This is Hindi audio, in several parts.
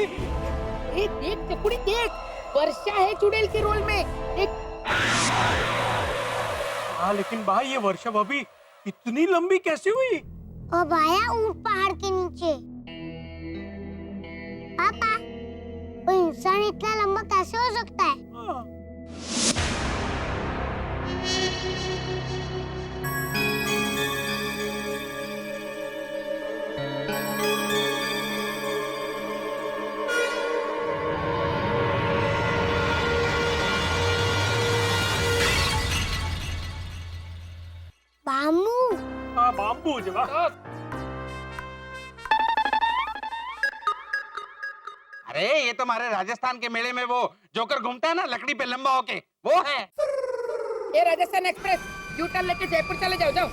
देख चकुड़ी देख, वर्षा है चुड़ैल के रोल में। देख। हाँ लेकिन भाई ये वर्षा भाभी इतनी लंबी कैसे हुई? अब आया ऊंट पहाड़ के नीचे। पापा, वो इंसान इतना लंबा कैसे हो सकता है? हाँ। बामू, हाँ बाम्बू जवाब। अरे ये तो हमारे राजस्थान के मेले में वो जोकर घूमता है ना लकड़ी पे लंबा होके, वो है। ये राजस्थान एक्सप्रेस, यू टर्न लेके जयपुर चले जाओ, जाओ।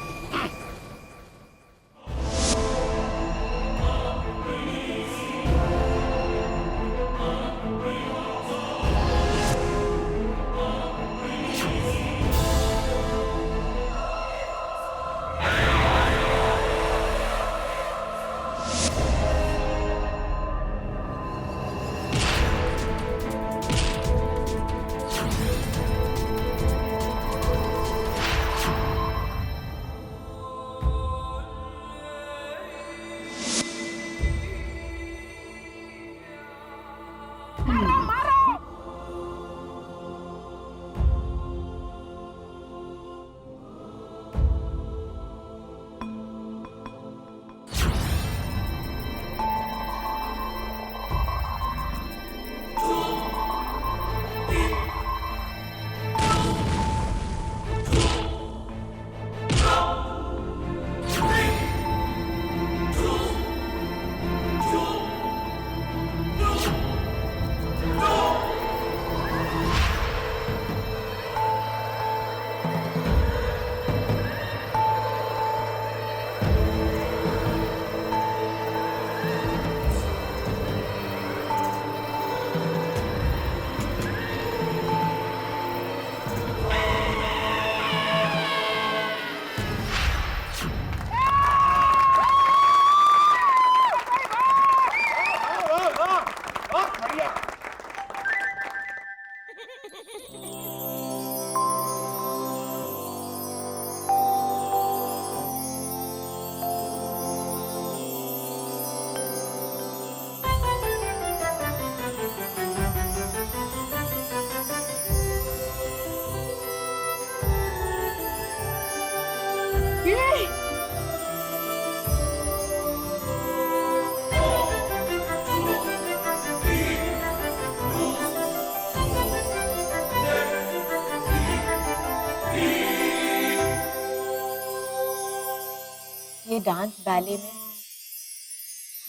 ये डांस बैले में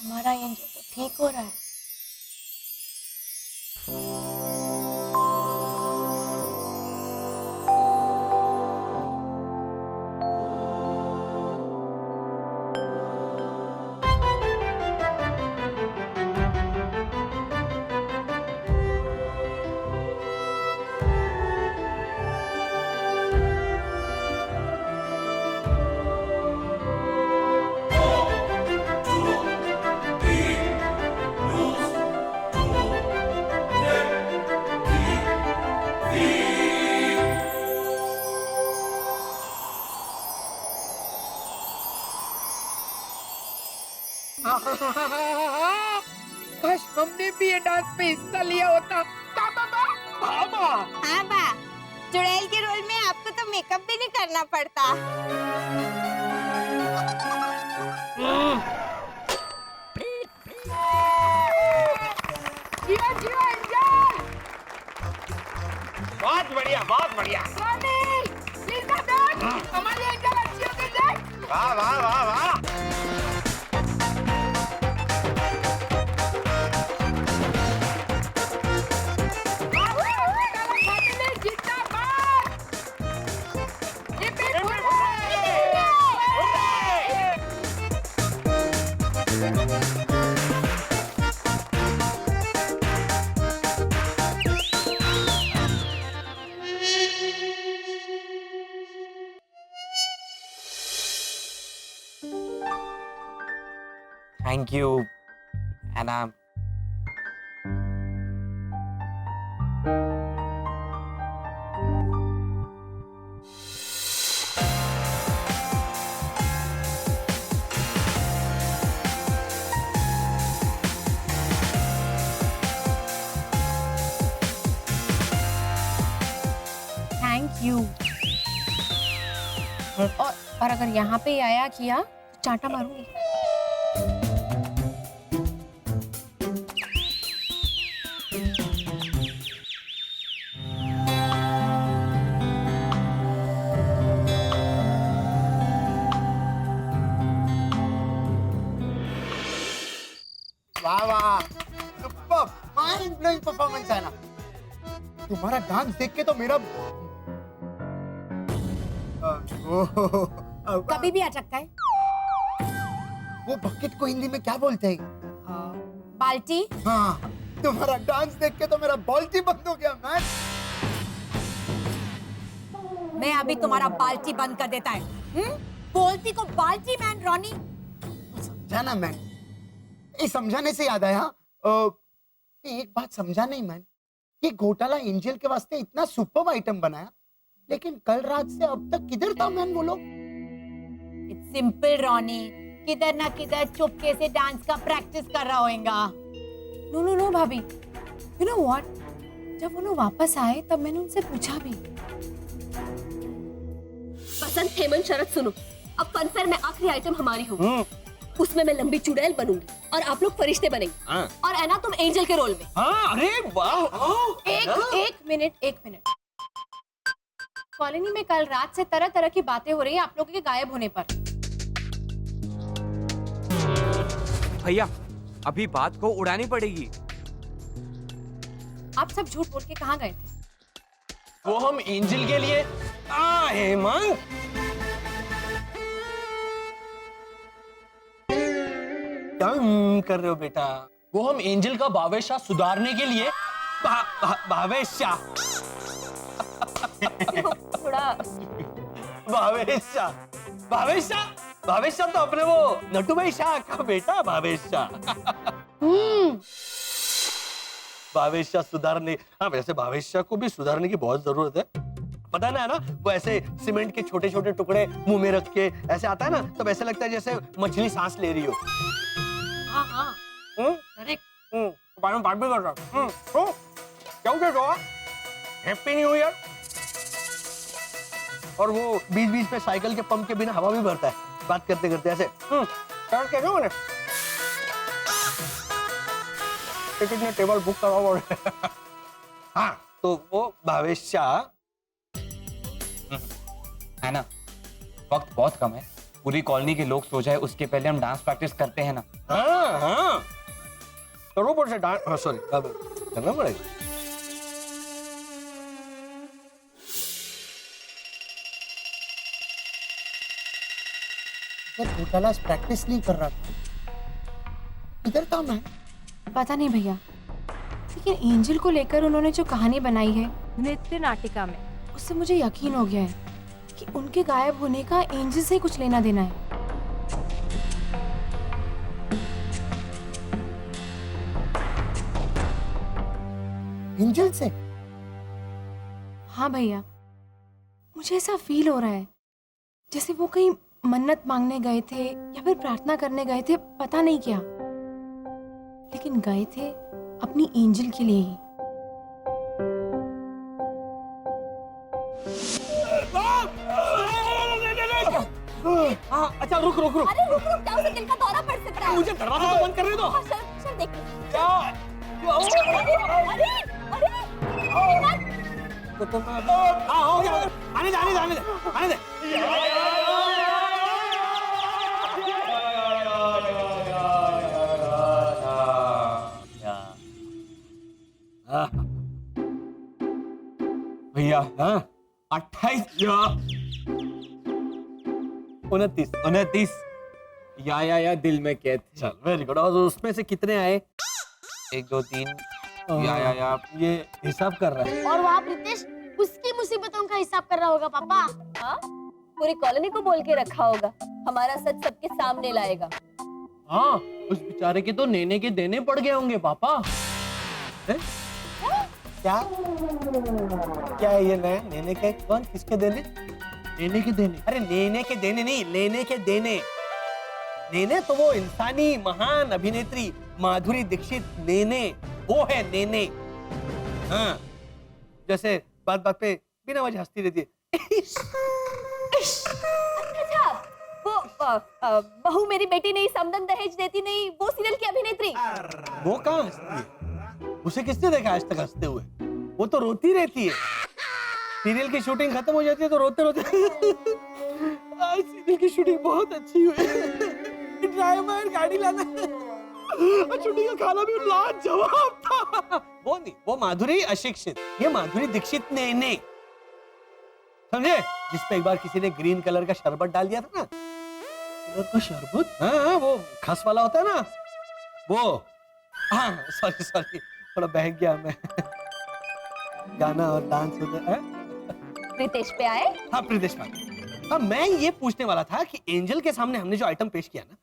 हमारा एंजल तो ठीक हो रहा है। काश हमने भी ये डांस में हिस्सा लिया होता। बाबा, हाँ बा, चुड़ैल के रोल में आपको तो मेकअप भी नहीं करना पड़ता। जियो जियो एंजल। बहुत बढ़िया, बहुत बढ़िया। सोनी, प्लीज देख, हमारी एंजल अच्छी हो गई देख। वाह वाह वाह वाह। Thank you Anna, you. और अगर यहाँ पे आया किया तो चांटा मारूंगी। वाह वाह, सुपर माइंड ब्लोइंग परफॉर्मेंस है ना। तुम्हारा डांस देख के तो मेरा कभी भी अटकता है। वो बकेट को हिंदी में क्या बोलते हैं? बाल्टी। हाँ, तुम्हारा डांस देख के तो मेरा बाल्टी बंद हो गया मैन। मैं अभी तुम्हारा बाल्टी बंद कर देता है। बोलती को बाल्टी मैन रॉनी। समझा ना मैन। ये समझाने से याद आया, एक बात समझा नहीं मैन। ये घोटाला एंजल के वास्ते इतना सुपर आइटम बनाया, लेकिन कल रात से अब तक किधर था मैन वो लोग? इट्स सिंपल रॉनी, किधर ना किधर चुपके से डांस का प्रैक्टिस कर रहा होगा। नो नो नो भाभी, यू नो व्हाट, जब वो लोग वापस आए तब मैंने उनसे पूछा भी। बसंत, हेमंत, शरद सुनो, अब फनफेयर में आखिरी आइटम हमारी होगी। उसमें मैं लंबी चुड़ैल बनूंगी और आप लोग फरिश्ते बनेंगे। और ऐना तुम एंजल के रोल में। अरे वाह। एक मिनट। कॉलोनी में कल रात से तरह तरह की बातें हो रही है आप लोगों के गायब होने पर। भैया, अभी बात को उड़ानी पड़ेगी। आप सब झूठ बोल के कहाँ गए थे? वो हम एंजल के लिए हेमंत, क्या कर रहे हो बेटा? वो हम एंजल का भावेशा सुधारने के लिए भावेशा थोड़ा भावेशा भावेशा भावेशा तो अपने वो नटू भाई शाह का बेटा भावेशा। भावेशा सुधारने, हाँ वैसे भावेशा को भी सुधारने की बहुत जरूरत है। पता ना है ना, वो ऐसे सीमेंट के छोटे छोटे टुकड़े मुंह में रख के ऐसे आता है ना, तब ऐसे लगता है जैसे मछली सांस ले रही हो। हाँ, करेक्ट। बात भी कर रहा हूँ। क्या हो? Happy new year. और वो बीच बीच में साइकिल के पंप के बिना हवा भी भरता है बात करते करते ऐसे। कैसे हो? टिकट ने टेबल बुक करवा। हाँ, तो वो भावेशा है ना, वक्त बहुत कम है, पूरी कॉलोनी के लोग सो जाए उसके पहले हम डांस प्रैक्टिस करते हैं ना। हाँ, करो पर से डांस। सॉरी, अब करना पड़ेगा। घोटाला प्रैक्टिस नहीं कर रहा था, इधर था मैं। पता नहीं भैया, लेकिन एंजल को लेकर उन्होंने जो कहानी बनाई है नृत्य नाटिका में, उससे मुझे यकीन हो गया है कि उनके गायब होने का एंजल से कुछ लेना देना है। एंजल से? हाँ भैया, मुझे ऐसा फील हो रहा है जैसे वो कहीं मन्नत मांगने गए थे या फिर प्रार्थना करने गए थे, पता नहीं क्या, लेकिन गए थे अपनी एंजल के लिए ही। अच्छा रुक। अरे रुक, क्या उसे दिल का दौरा पड़ सकता है? मुझे दरवाजा तो बंद करने दो। चल देख। क्या? हाँ हो गया। आने दे। भैया, 28 29 या दिल में कैद। चल वेरी गुड। और उसमें से कितने आए? 1 2 3 या ये हिसाब कर रहा है। और वहाँ प्रीतेश उसकी मुसीबतों का हिसाब कर रहा होगा पापा। हाँ, पूरी कॉलोनी को बोल के रखा होगा, हमारा सच सबके सामने लाएगा। हाँ, उस बेचारे के तो नेने के देने पड़ गए होंगे पापा। क्या है ये नया? नेने के कौन? किसके देने? नेने के देने? अरे नेने के देने नहीं, लेने के देने। नेने तो वो इंसानी महान अभिनेत्री माधुरी दीक्षित नेने, वो है नेने। हाँ, जैसे बात बात पे बिना वजह हंसती रहती है। अच्छा, वो बहू मेरी बेटी नहीं, समदन दहेज देती नहीं, वो सीरियल की अभिनेत्री। वो कहाँ हंसती है? उसे किसने देखा आज तक हंसते हुए? वो तो रोती रहती है। सीरियल की शूटिंग खत्म हो जाती है तो रोते रोते आज सीरियल की शूटिंग बहुत अच्छी हुई, ड्राइवर गाड़ी लाना और शूटिंग का खाना भी लाजवाब था। वो नहीं, वो माधुरी अशिक्षित, ये माधुरी दीक्षित ने समझे, जिसपे एक बार किसी ने ग्रीन कलर का शरबत डाल दिया था ना। कलर का शरबत? हाँ, वो खस वाला होता है ना वो। हाँ सॉरी थोड़ा बहक गया मैं। गाना और डांस होता है। प्रीतेश पे आए? हाँ प्रीतेश पे। हाँ मैं ये पूछने वाला था कि एंजल के सामने हमने जो आइटम पेश किया ना,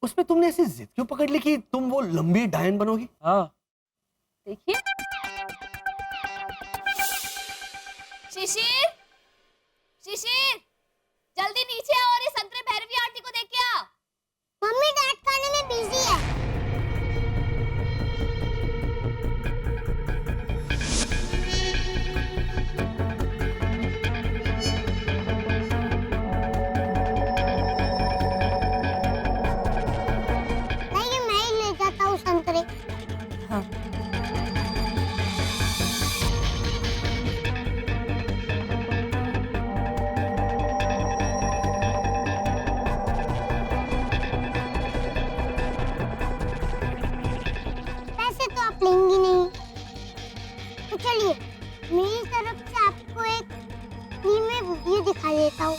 उसमें तुमने ऐसी जिद क्यों पकड़ ली कि तुम वो लंबी डायन बनोगी? हाँ देखिए। शिशिर, शिशिर, जल्दी नीचे आओ और ये संतरे भैरवी आरती को देख के आ। मम्मी डांट खाने में बिजी है। नहीं, मैं ही ले जाता हूँ संतरे। हाँ। पैसे तो आप लेंगी नहीं, तो चलिए मेरी तरफ से आपको एक फ्री में वीडियो दिखा देता हूँ।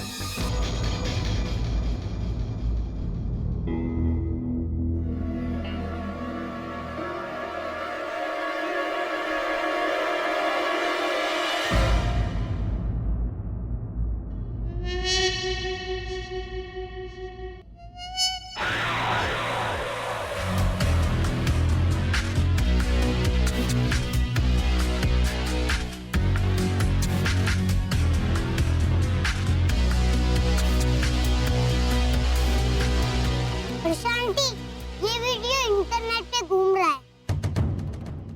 प्रशांति, ये वीडियो इंटरनेट पे घूम रहा है।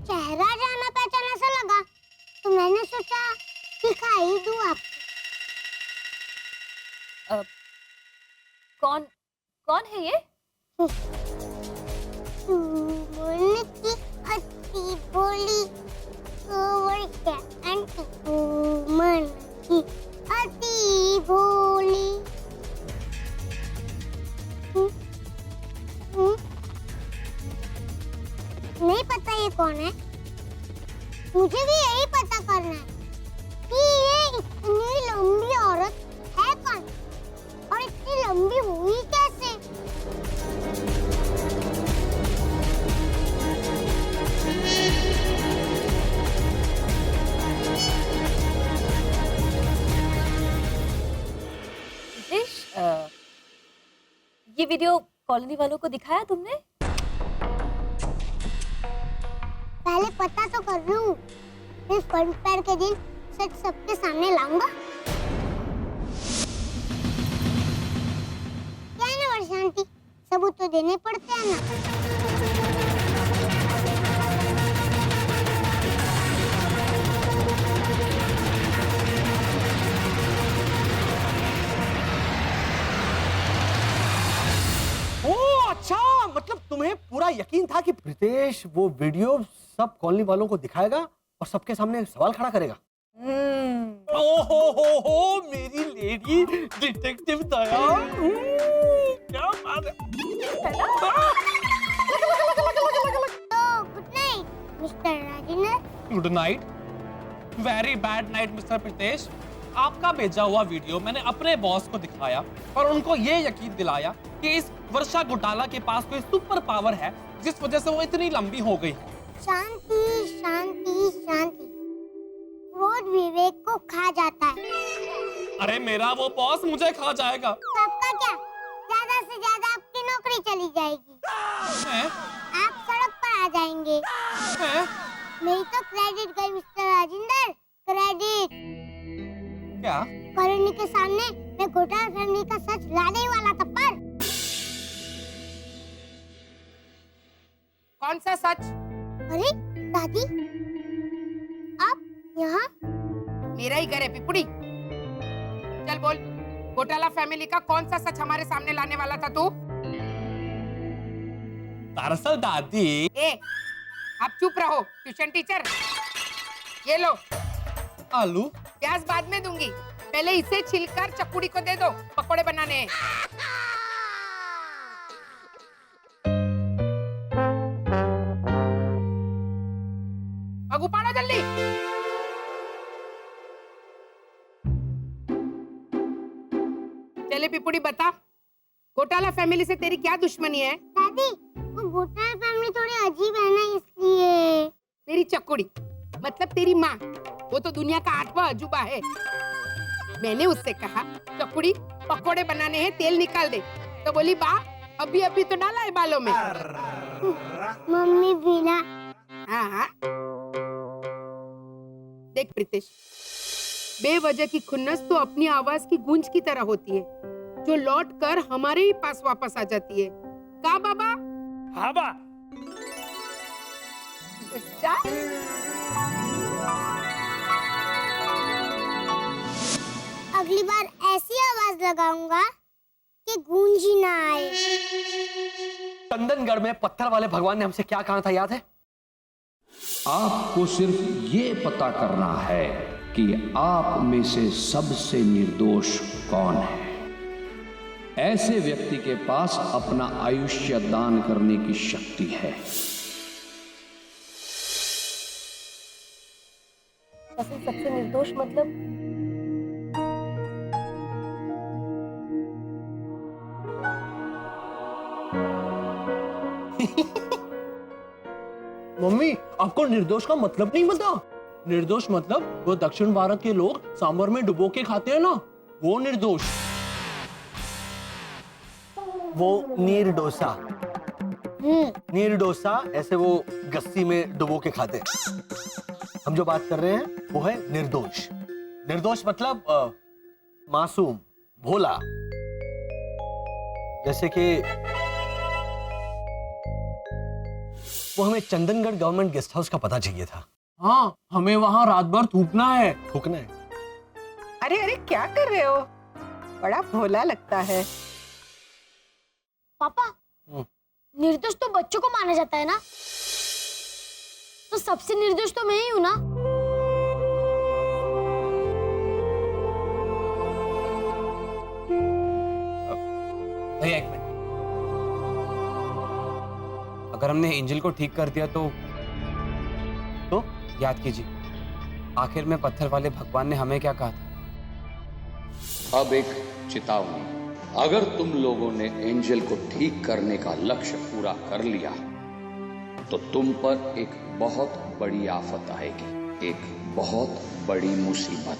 चेहरा जाना पहचाना सा लगा तो मैंने सोचा दिखा ही दूं आपको। कौन है ये? बोलने की अच्छी बोली और क्या आंटी मन की अति भोली। नहीं पता ये कौन है? मुझे भी यही पता करना है कि ये इतनी लंबी औरत है कौन और इतनी लंबी हुई कैसे? प्रीतेश, ये वीडियो कॉलोनी वालों को दिखाया तुमने? पहले पता तो कर लूं, फिर फ्रंट पैर के दिन सच सबके सामने लाऊंगा। क्या है ना वर्षांति, सबूत तो देने पड़ते हैं ना। ओह अच्छा, मतलब तुम्हें पूरा यकीन था कि प्रीतेश वो वीडियो सब कॉलोनी वालों को दिखाएगा और सबके सामने सवाल खड़ा करेगा। ओहो मेरी लेडी डिटेक्टिव दया, क्या बात है। तो good night mister Rajendra. Good night, very bad night mister Pritesh. आपका भेजा हुआ वीडियो मैंने अपने बॉस को दिखाया और उनको ये यकीन दिलाया कि इस वर्षा घोटाला के पास कोई सुपर पावर है जिस वजह से वो इतनी लंबी हो गई है। शांति शांति शांति, क्रोध विवेक को खा जाता है। अरे मेरा वो बॉस मुझे खा जाएगा। सबका क्या, ज्यादा से ज्यादा आपकी नौकरी चली जाएगी। हैं? आप सड़क पर आ जाएंगे। हैं? मेरी तो क्रेडिट गई मिस्टर राजेंद्र, क्रेडिट। क्या? कॉलोनी के सामने मैं घोटाला फैमिली का सच लाने ही वाला था, पर कौन सा सच? अरे दादी, आप यहाँ? मेरा ही घर है पिपुड़ी। चल बोल, घोटाला फैमिली का कौन सा सच हमारे सामने लाने वाला था तू? दरअसल दादी, ए, आप चुप रहो ट्यूशन टीचर। ये लो, आलू प्याज बाद में दूंगी, पहले इसे छिलकर चकुड़ी को दे दो, पकोड़े बनाने हैं। अगू पाड़ो जल्दी। चले पिपुड़ी बता, घोटाला फैमिली से तेरी क्या दुश्मनी है? दादी, वो घोटाला फैमिली थोड़ी अजीब है ना, इसलिए। तेरी चकुड़ी मतलब तेरी माँ, वो तो दुनिया का 8वां अजूबा है। मैंने उससे कहा चकुड़ी पकोड़े बनाने हैं, तेल निकाल दे, तो बोली बा अभी अभी तो डाला है बालों में। मम्मी भी ना। हाँ हाँ, देख प्रीतेश, बेवजह की खुन्नस तो अपनी आवाज की गूंज की तरह होती है, जो लौट कर हमारे ही पास वापस आ जाती है। का बाबा? हाँ बा। अच्छा? अगली बार ऐसी आवाज लगाऊंगा कि गूंज ही ना आए। चंदनगढ़ में पत्थर वाले भगवान ने हमसे क्या कहा था, याद है? आपको सिर्फ ये पता करना है कि आप में से सबसे निर्दोष कौन है। ऐसे व्यक्ति के पास अपना आयुष्य दान करने की शक्ति है। सबसे निर्दोष मतलब? मम्मी, आपको निर्दोष का मतलब नहीं पता? निर्दोष मतलब वो दक्षिण भारत के लोग सांभर में डुबो के खाते हैं ना, वो निर्दोष। वो नीर डोसा। नीर डोसा ऐसे वो गस्सी में डुबो के खाते हैं। हम जो बात कर रहे हैं वो है निर्दोष। निर्दोष मतलब मासूम, भोला। जैसे कि वो हमें चंदनगढ़ गवर्नमेंट गेस्ट हाउस का पता चाहिए था। हाँ, हमें वहाँ रात भर थूकना है। थूकना है? अरे अरे क्या कर रहे हो, बड़ा भोला लगता है। पापा, निर्दोष तो बच्चों को माना जाता है ना, तो सबसे निर्दोष तो मैं ही हूँ ना। भैया एक मिनट, अगर हमने एंजल को ठीक कर दिया तो याद कीजिए, आखिर में पत्थर वाले भगवान ने हमें क्या कहा था? अब एक चेतावनी, अगर तुम लोगों ने एंजल को ठीक करने का लक्ष्य पूरा कर लिया तो तुम पर एक बहुत बड़ी आफत आएगी, एक बहुत बड़ी मुसीबत।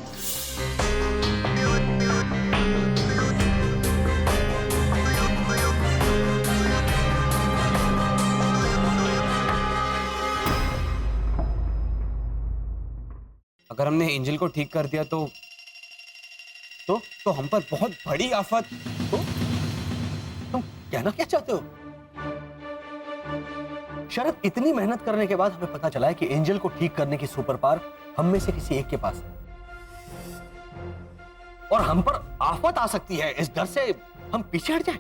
अगर हमने एंजल को ठीक कर दिया तो हम पर बहुत बड़ी आफत। तुम कहना क्या चाहते हो? शरद, इतनी मेहनत करने के बाद हमें पता चला है कि एंजल को ठीक करने की सुपर पावर हम में से किसी एक के पास है, और हम पर आफत आ सकती है। इस डर से हम पीछे हट जाएं।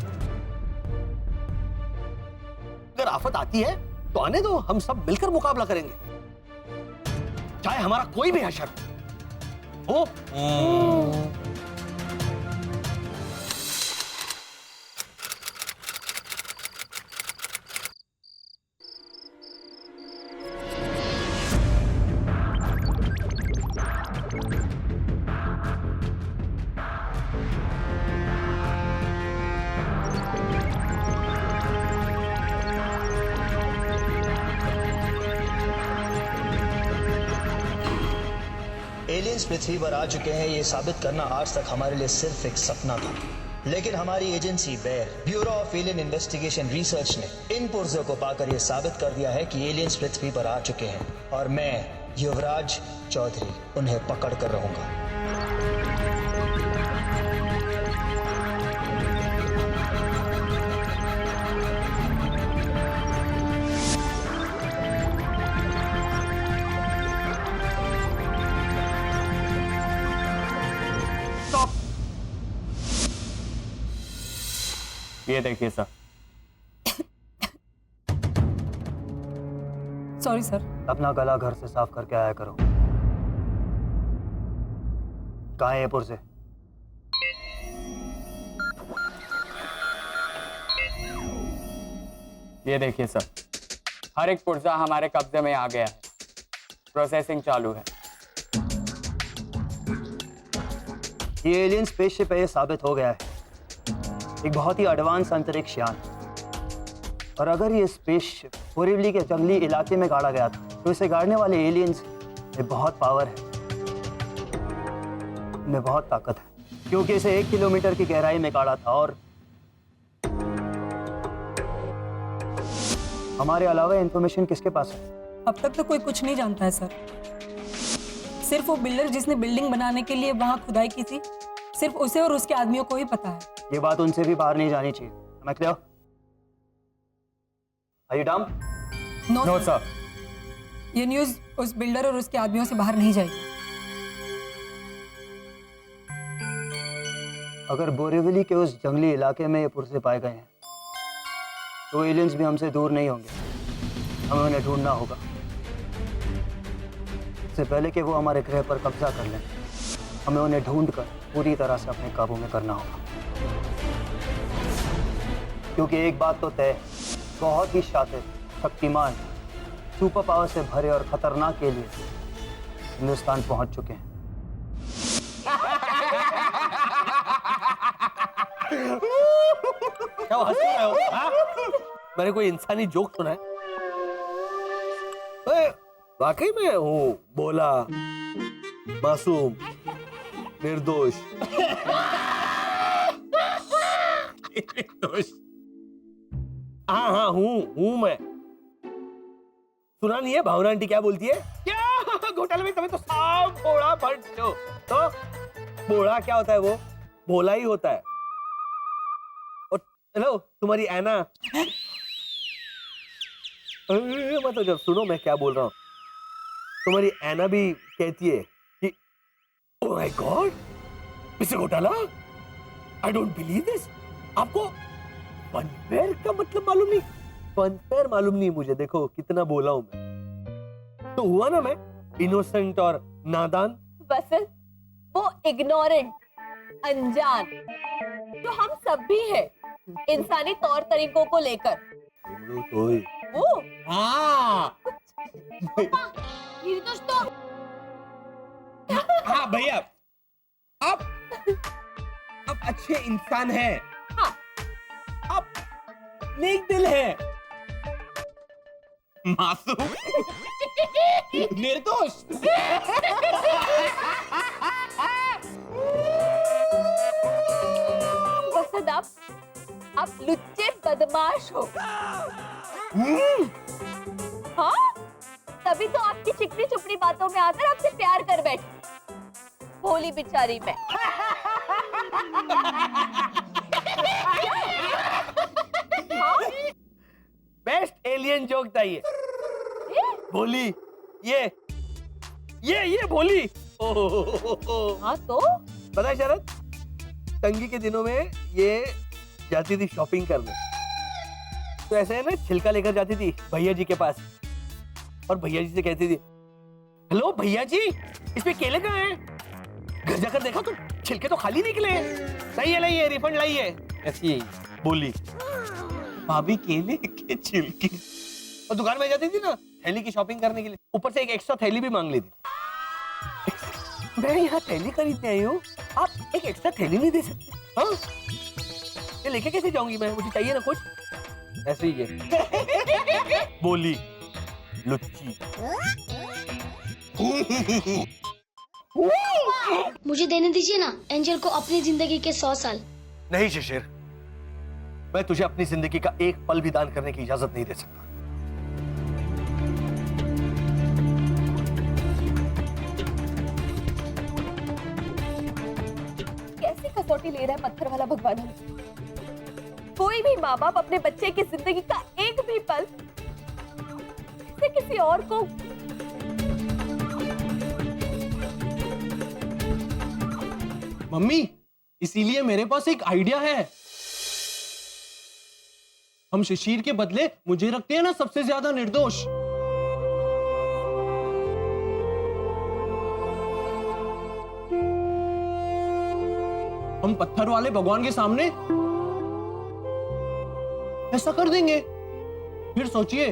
अगर आफत आती है तो आने दो, हम सब मिलकर मुकाबला करेंगे, चाहे हमारा कोई भी हशर हो। एलियंस पृथ्वी पर आ चुके हैं, ये साबित करना आज तक हमारे लिए सिर्फ एक सपना था, लेकिन हमारी agency bureau of alien investigation research ने इन पुर्जों को पाकर यह साबित कर दिया है कि एलियंस पृथ्वी पर आ चुके हैं, और मैं युवराज चौधरी उन्हें पकड़ कर रहूंगा। ये देखिए सर। Sorry sir. अपना गला घर से साफ करके आया करो। कहाँ है ये पुर्जे? ये देखिए सर, हर एक पुर्जा हमारे कब्जे में आ गया है। प्रोसेसिंग चालू है। ये एलियन स्पेसशिप है, ये साबित हो गया है। एक बहुत ही एडवांस अंतरिक्ष यान। और अगर ये स्पेसशिप बोरिवली के जंगली इलाके में गाड़ा गया था तो इसे गाड़ने वाले एलियंस में बहुत पावर है, में बहुत ताकत है, क्योंकि इसे 1 किलोमीटर की गहराई में गाड़ा था। और हमारे अलावा इंफॉर्मेशन किसके पास है? अब तक तो कोई कुछ नहीं जानता है सर। सिर्फ वो बिल्डर जिसने बिल्डिंग बनाने के लिए वहां खुदाई की थी, सिर्फ उसे और उसके आदमियों को ही पता है। ये बात उनसे भी बाहर नहीं जानी चाहिए। मैं clear? Are you dumb? No sir. ये न्यूज़ उस बिल्डर और उसके आदमियों से बाहर नहीं जाएगी। अगर बोरिवली के उस जंगली इलाके में ये पुर्जे पाए गए हैं तो एलियंस भी हमसे दूर नहीं होंगे। हमें उन्हें ढूंढना होगा इससे पहले कि वो हमारे ग्रह पर कब्जा कर लें। हमें उन्हें ढूंढकर पूरी तरह से अपने काबू में करना होगा, क्योंकि एक बात तो तय, बहुत ही शातिर, शक्तिमान, सुपर पावर से भरे और खतरनाक एलियन हिंदुस्तान पहुंच चुके हैं। क्या हंस रहे हो? हाँ? मैंने कोई इंसानी जोक सुना है? वाकई में हूँ बोला, मासूम, निर्दोष। निर्दोष। हाँ हूँ मैं। सुना नहीं है भावना आंटी क्या बोलती है? क्या घोटाले में तुम्हें तो साफ भोला भट्ट हो। तो भोला क्या होता है? वो भोला ही होता है। और हेलो तुम्हारी ऐना, मतलब जब सुनो मैं क्या बोल रहा हूँ, तुम्हारी ऐना भी कहती है कि ओह माय गॉड, मिस्टर घोटाला, आई डोंट बिलीव दिस। आपको फनफेयर का मतलब मालूम नहीं? फनफेयर मालूम नहीं मुझे। देखो कितना बोला हूं मैं। तो हुआ ना मैं इनोसेंट और नादान। बस वो इग्नोरेंट, अनजान, जो हम सब भी है इंसानी तौर तरीकों को लेकर। ओ हाँ निर्दोष तो हाँ भैया, आप अच्छे इंसान हैं। हाँ। आप नेक दिल है, मासूम, निर्दोष। वसंत आप लुच्चे बदमाश हो। हाँ, तभी तो आपकी चिकनी चुपड़ी बातों में आकर आपसे प्यार कर बैठी, भोली बेचारी मैं। बेस्ट एलियन जोक था ये। भोली, ये भोली। हाँ तो पता है शरद, तंगी के दिनों में ये जाती थी शॉपिंग करने। तो ऐसे है ना, छिलका लेकर जाती थी भैया जी के पास और भैया जी से कहती थी, हेलो भैया जी, इसमें केले कहाँ हैं? घर जाकर देखा तो छिलके तो खाली निकले। सही लाइए, रिफंड लाइए। ऐसी बोली भाभी, केले के छिलके। और दुकान में जाती थी ना थैली की शॉपिंग करने के लिए, ऊपर से एक एक्स्ट्रा थैली भी मांग ली थी। मैं यहाँ थैली खरीदने आई हूँ, आप एक एक्स्ट्रा थैली नहीं दे सकते? हाँ, ये लेके कैसे जाऊंगी मैं? मुझे चाहिए ना कुछ। ऐसे ही है बोली लुच्ची। मुझे देने दीजिए ना एंजल को अपनी जिंदगी के 100 साल। नहीं शिशिर, मैं तुझे अपनी जिंदगी का एक पल भी दान करने की इजाजत नहीं दे सकता। कैसी कसौटी ले रहा है पत्थर वाला भगवान हमसे? कोई भी माँ बाप अपने बच्चे की जिंदगी का एक भी पल किसी और को मम्मी, इसीलिए मेरे पास एक आइडिया है। हम शिशिर के बदले मुझे रखते हैं ना सबसे ज्यादा निर्दोष। हम पत्थर वाले भगवान के सामने ऐसा कर देंगे। फिर सोचिए,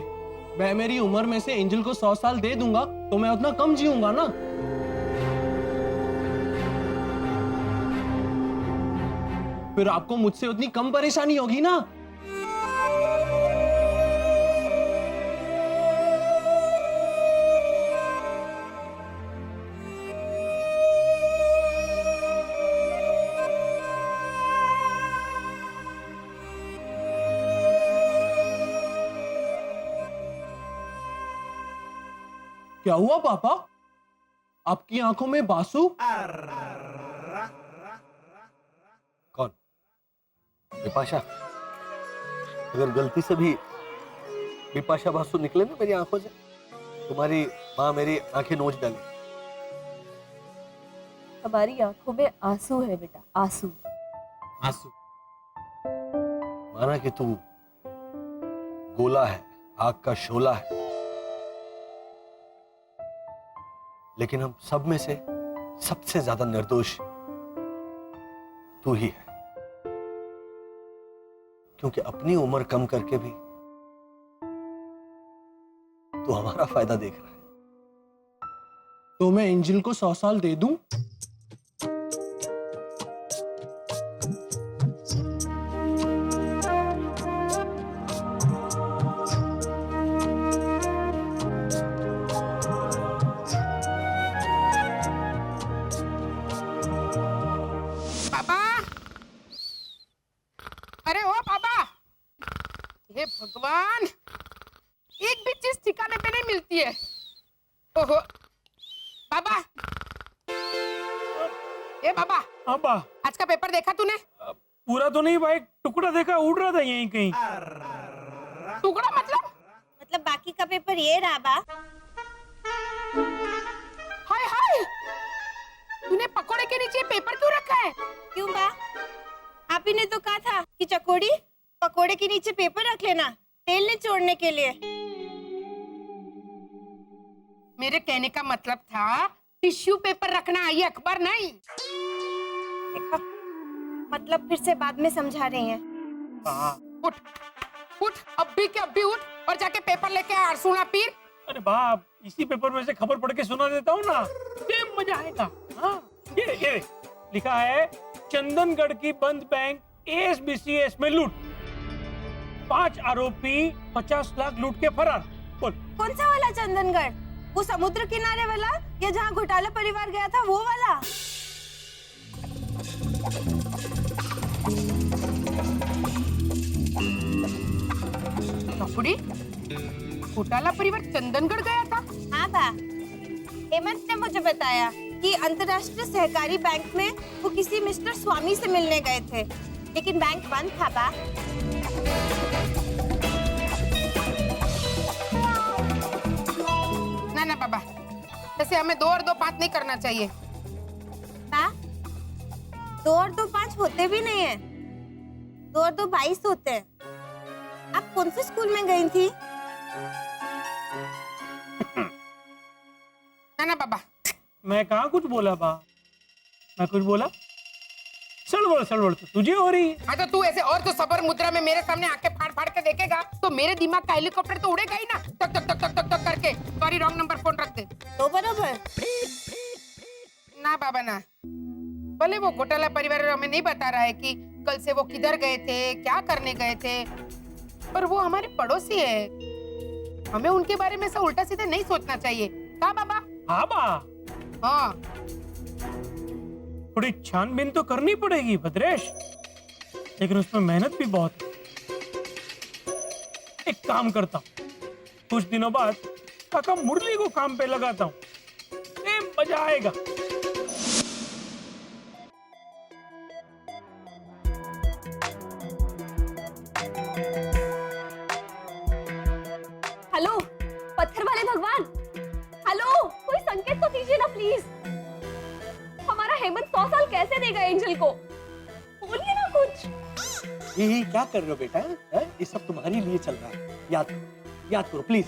मैं मेरी उम्र में से एंजल को 100 साल दे दूंगा तो मैं उतना कम जीऊंगा ना। फिर आपको मुझसे उतनी कम परेशानी होगी ना। क्या हुआ पापा? आपकी आंखों में बासु? कौन? बिपाशा? अगर गलती से भी बिपाशा बासु निकले ना मेरी आंखों से, तुम्हारी माँ मेरी आंखें नोच डाले। हमारी आंखों में आंसू है बेटा, आंसू। आंसू? माना कि तू गोला है, आग का शोला है, लेकिन हम सब में से सबसे ज्यादा निर्दोष तू ही है, क्योंकि अपनी उम्र कम करके भी तू हमारा फायदा देख रहा है। तो मैं एंजल को 100 साल दे दूं? अरे ओ बाबा, हे भगवान, एक भी चीज ठिकाने पे नहीं मिलती है। ओहो बाबा, ए बाबा, अब्बा, आज का पेपर देखा तूने? पूरा तो नहीं भाई, टुकड़ा देखा, उड़ रहा था यहीं कहीं। टुकड़ा मतलब बाकी का पेपर ये रहा बा। हाय हाय, तूने पकोड़े के नीचे पेपर क्यों रखा है? क्यों बा? आप ही ने तो कहा था कि चकोड़ी पकोड़े के नीचे पेपर रख लेना, तेल नहीं छोड़ने के लिए। मेरे कहने का मतलब था टिश्यू पेपर रखना, ये अखबार नहीं। मतलब फिर से बाद में समझा रही हैं। उठ उठ, अभी के अभी उठ और जाके पेपर लेके आ, सुना पीर। अरे बाप, इसी पेपर में से खबर पढ़ के सुना देता हूँ ना, ये मजा आएगा। हाँ, ये लिखा है, चंदनगढ़ की बंद बैंक ASBCS में लूट, 5 आरोपी 50 लाख लूट के फरार। बोल, कौन सा वाला चंदनगढ़? वो समुद्र किनारे वाला या जहाँ घोटाला परिवार गया था वो वाला? चौकुड़ी, घोटाला परिवार चंदनगढ़ गया था? हाँ बा, हेमंत ने मुझे बताया कि अंतर्राष्ट्रीय सहकारी बैंक में वो किसी मिस्टर स्वामी से मिलने गए थे, लेकिन बैंक बंद था बा। ना बाबा, जैसे हमें 2 और 2 5 नहीं करना चाहिए। बा, 2 और 2 5 होते भी नहीं है, 2 और 2 22 होते हैं। आप कौन से स्कूल में गई थी? ना बाबा, मैं कहाँ कुछ बोला बा? मैं कुछ बोला? सड़बड़ तो तुझे हो रही है। हाँ तो तू ऐसे और तो सबर मुद्रा में मेरे सामने आके फाड़ के देखेगा तो मेरे दिमाग का हेलीकॉप्टर तो उड़ेगा ही ना, टक टक टक टक टक करके। सॉरी, रॉन्ग नंबर फोन रख दे। तो बराबर ना बाबा ना, भले वो घोटाला परिवार हमें नहीं बता रहा है कि कल से वो किधर गए थे, क्या करने गए थे, पर वो हमारे पड़ोसी है, हमें उनके बारे में सब उल्टा सीधा नहीं सोचना चाहिए। कहा बाबा? हाँ बा, हाँ, थोड़ी छानबीन तो करनी पड़ेगी भद्रेश, लेकिन उसमें मेहनत भी बहुत है। एक काम करता हूँ, कुछ दिनों बाद काका मुरली को काम पे लगाता हूँ, मजा आएगा। हेलो पत्थर वाले भगवान, हेलो, कोई संकेत तो दीजिए ना प्लीज। हमारा हेमंत 100 साल कैसे देगा एंजल को? बोलिए ना कुछ। ये क्या कर रहे हो बेटा? ये सब तुम्हारे लिए चल रहा है। याद करो प्लीज।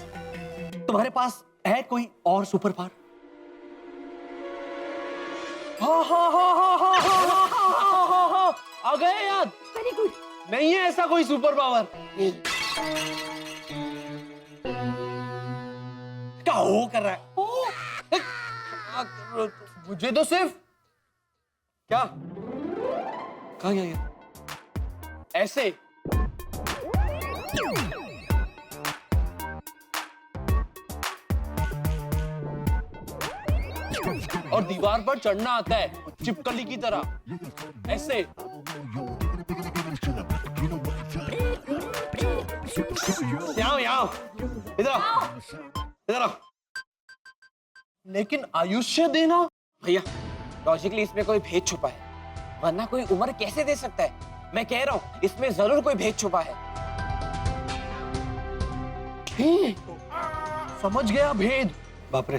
तुम्हारे पास है कोई और सुपर पावर? हाँ, आ गए याद। Very good. नहीं है ऐसा कोई सुपर पावर। क्या हो कर रहा है? मुझे तो सिर्फ क्या कहा गया ये? ऐसे और दीवार पर चढ़ना आता है चिपकली की तरह ऐसे। यहाँ इधर आओ। लेकिन आयुष्य देना भैया लॉजिकली इसमें कोई भेद छुपा है, वरना कोई उम्र कैसे दे सकता है? मैं कह रहा हूँ इसमें जरूर कोई भेद छुपा है। समझ गया भेद। बाप रे।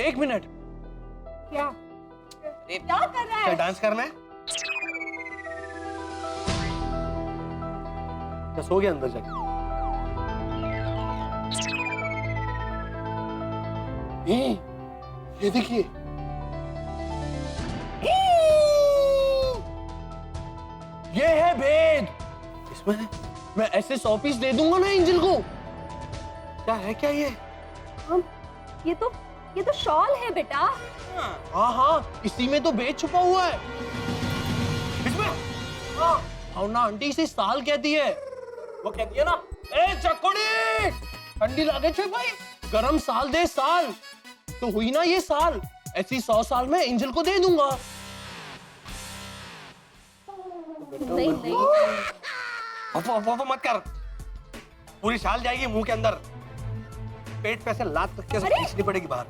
एक मिनट। क्या कर रहा क्या है? डांस करना है? क्या सो गया अंदर जाके? ये देखिए। ये है भेद। इसमें है? मैं ऐसे 100 पीस दे दूंगा ना एंजल को। क्या है क्या ये? ये तो शॉल है बेटा। हाँ, इसी में तो भेद छुपा हुआ है। इसमें? भावना आंटी से साल कहती है। वो कहती है ना, ए चकोड़ी ठंडी लागे छे भाई, गरम साल दे साल। तो हुई ना ये साल, ऐसी 100 साल में एंजल को दे दूंगा। नहीं अफो मत कर, पूरी साल जाएगी मुंह के अंदर। पेट पे से लात रख के खींचनी पड़ेगी बाहर।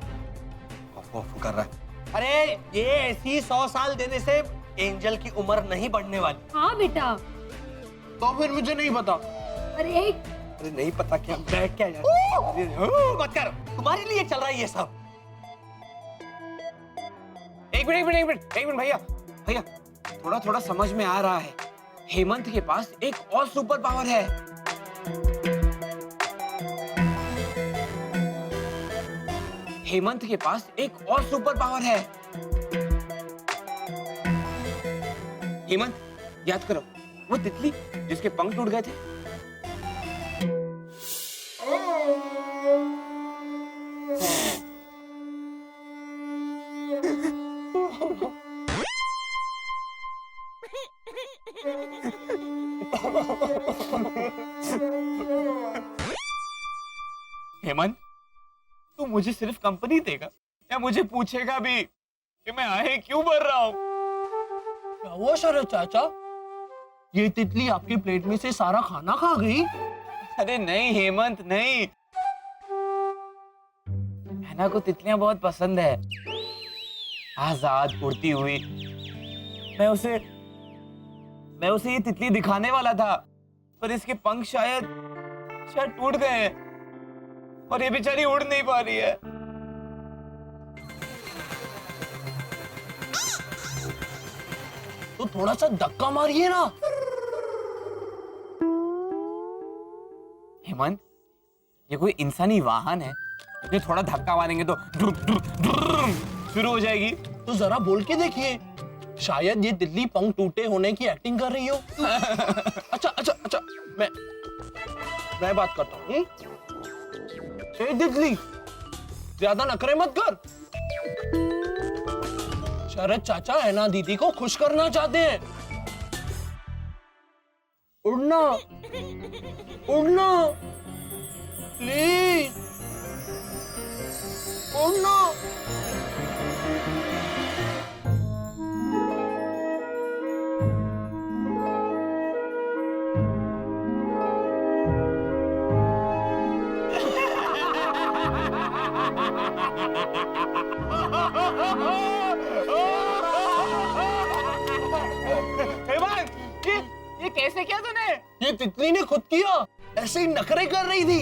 अफो कर रहा है। अरे ये ऐसी 100 साल देने से एंजल की उम्र नहीं बढ़ने वाली। हाँ बेटा। तो फिर मुझे नहीं पता। अरे नहीं पता क्या? बैठ क्या यार? मत कर, तुम्हारे लिए चल रहा है ये सब। एक मिनट भैया थोड़ा समझ में आ रहा है। हेमंत के पास एक और सुपर पावर है। हेमंत के पास एक और सुपर पावर है। हेमंत याद करो, वो तितली जिसके पंख टूट गए थे। हेमंत तू मुझे सिर्फ कंपनी देगा या मुझे पूछेगा भी कि मैं आहे क्यों भर रहा हूं? क्या हुआ शरद चाचा? ये तितली आपके प्लेट में से सारा खाना खा गई? अरे नहीं हेमंत नहीं, हैना को तितलियां बहुत पसंद है, आजाद उड़ती हुई। मैं उसे ये तितली दिखाने वाला था, पर इसके पंख शायद टूट गए हैं और ये बेचारी उड़ नहीं पा रही है। तो थोड़ा सा धक्का मारिए ना। हेमंत ये कोई इंसानी वाहन है, ये थोड़ा धक्का मारेंगे तो शुरू हो जाएगी। तो जरा बोल के देखिए, शायद ये तितली पंख टूटे होने की एक्टिंग कर रही हो। अच्छा मैं बात करता हूँ। ए तितली, ज्यादा नखरे मत कर। शरद चाचा हैना दीदी को खुश करना चाहते हैं। उड़ना प्लीज, उड़ना। ये कैसे किया तूने? ये तितली ने खुद किया, ऐसे ही नखरे कर रही थी,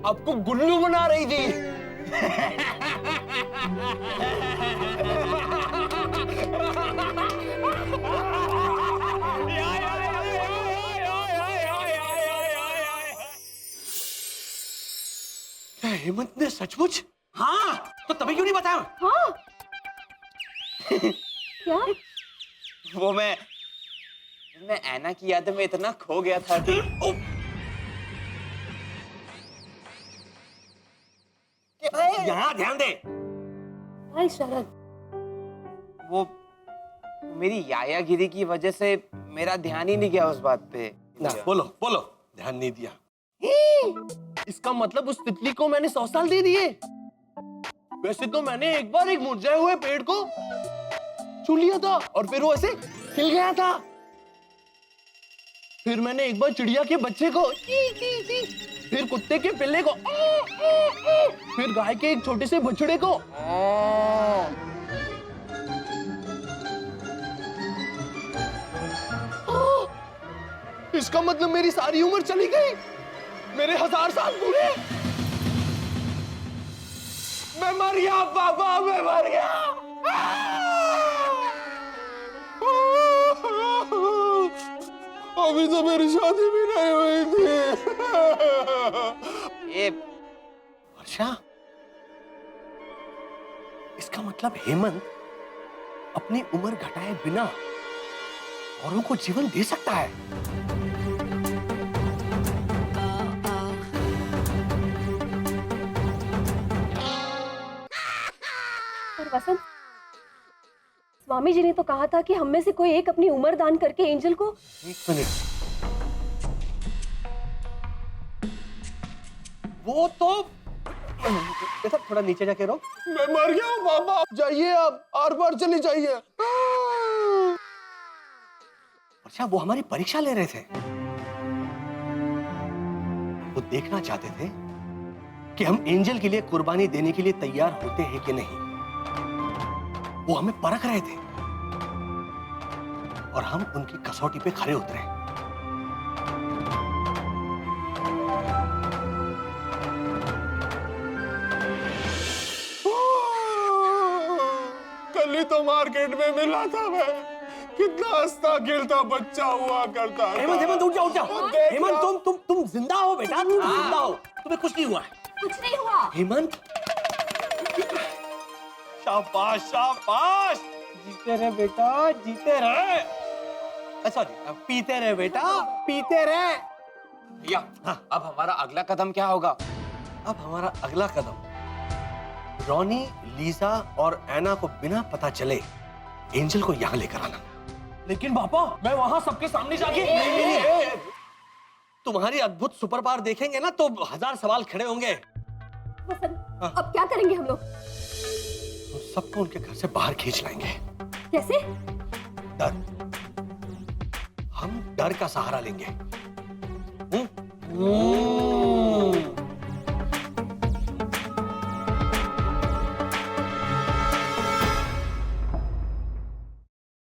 आपको गुल्लू बना रही थी। हेमंत ने सचमुच? हाँ, तो तभी क्यों नहीं बताया? हाँ क्या? वो मैं ऐना की याद में इतना खो गया था कि यहाँ ध्यान दे। हाय शरद, वो मेरी यायागिरी की वजह से मेरा ध्यान ही नहीं गया उस बात पे। ना बोलो बोलो, ध्यान नहीं दिया। इसका मतलब उस तितली को मैंने 100 साल दे दिए। वैसे तो मैंने एक बार एक मुरझाए हुए पेड़ को छू लिया था और फिर वो ऐसे खिल गया था। फिर मैंने एक बार चिड़िया के बच्चे को, फिर कुत्ते के पिल्ले को, फिर गाय के एक छोटे से बछड़े को। इसका मतलब मेरी सारी उम्र चली गई, मेरे 1000 साल पूरे। मैं मर गया पापा, मैं मर गया। अभी तो मेरी शादी भी नहीं हुई थी। ये वर्षा, इसका मतलब हेमंत अपनी उम्र घटाए बिना औरों को जीवन दे सकता है। पर वसंत, स्वामी जी ने तो कहा था कि हम में से कोई एक अपनी उम्र दान करके एंजल को। एक मिनट, वो तो बेटा थोड़ा नीचे जाके रो। मैं मर गया हूँ पापा, आप जाइए, आप आर पार चली जाइए। अच्छा, वो हमारी परीक्षा ले रहे थे। वो देखना चाहते थे कि हम एंजल के लिए कुर्बानी देने के लिए तैयार होते हैं कि नहीं। वो हमें परख रहे थे और हम उनकी कसौटी पे खरे उतरे। कल ही तो मार्केट में मिला था मैं, कितना हंसता खेलता बच्चा हुआ करता था। हेमंत, हेमंत उठ जाओ, उठ जाओ। हेमंत, तुम जिंदा हो बेटा, तुम जिंदा हो, तुम्हें कुछ नहीं हुआ है। कुछ नहीं हुआ। हेमंत, शाबाश शाबाश, जीते रहे बेटा, जीते रहे। सॉरी, पीते रहे बेटा, पीते रहे। भैया, अब हमारा अगला कदम क्या होगा? अब हमारा अगला कदम रॉनी, लीजा और एना को बिना पता चले एंजल को यहाँ लेकर आना। लेकिन पापा, मैं वहां सबके सामने जाके नहीं। तुम्हारी अद्भुत सुपर पावर देखेंगे ना तो 1000 सवाल खड़े होंगे। वसंत, अब क्या करेंगे हम लोग? हम सबको उनके घर से बाहर खींच लाएंगे। कैसे? डर, हम डर का सहारा लेंगे।